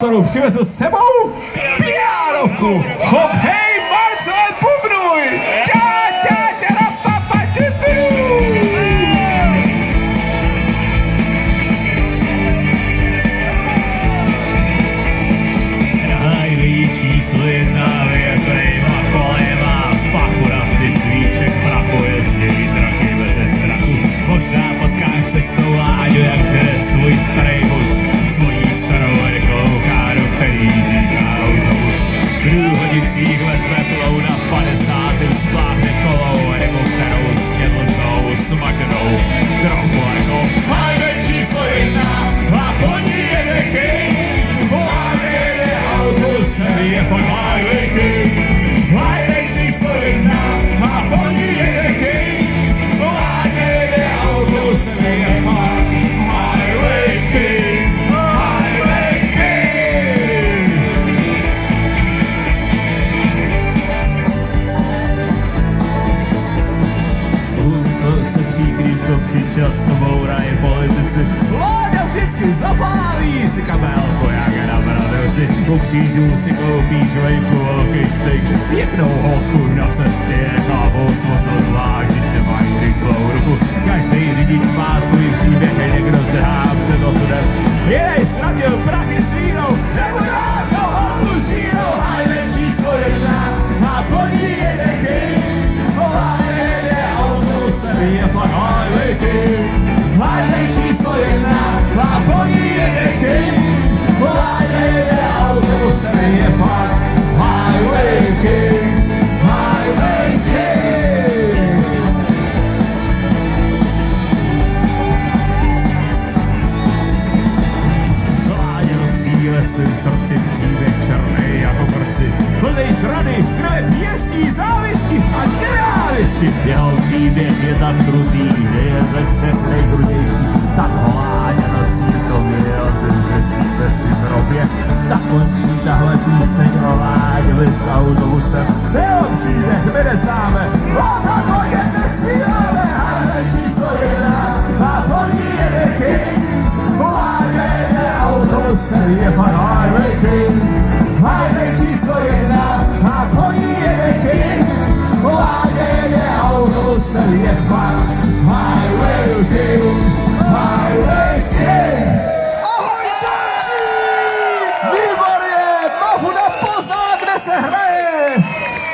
ktorú přivezl s sebou pijánovku. Hop, hej, Marcel, bubnuj! Ča, ča, ča, pa, pa, tu, tu. Highway číslo 1, větrejma kolema, pachu rafty svíček, prapojezdějí traky beze strachu. Možná potkáš cestou Láďu, jak hraje svůj starý vůz, svojí starou rekloukáru, který říká autobus. V Průhodicích vezme plou na 50. spláchne kolou, helikopterou snědlcou, smaženou, trochu jako highway číslo 1 a po ní jede King. Je fakt highway king, highway číslo 1 a po ní jede King. Vládě jede autobus, je fakt highway king, highway king. Úkolce příkrý kopři často bourají politici. Vláda vždycky zapálí si kabelku, jak na bradoši. U křížů si koupíš vejku, velký steak, pěknou holku na cestě, nechápou smutno zvlášť, když nemají rychlou ruku. Každý řidič má svůj příběh, někdo zdrhá před osudem. Jej, ztratil prachy s vínou, nebo nějakou holku s vínou. Highway číslo 1 a po ní jede King. Vládě jede autobus, je fakt highway king. Highway číslo 1 a po ní jede King. Vládě jede autobus, je fakt highway king, highway king. Vládě nosí ve svým srdci příběh černej jako prci. Plnej zrady, krev, pěstí, závisti a nenávisti. Jeho příběh je tak krutý, že je ze všech nejkrutější. Tak ho Láďa nosí v sobě, že spíte si v hrobě. Tak končí tahle píseň o Láďovi s autobusem. Jeho příběh my neznáme, a tak ho jen nespíváme. Highway číslo 1 a po ní jede King. Láďa jede autobusem, je fakt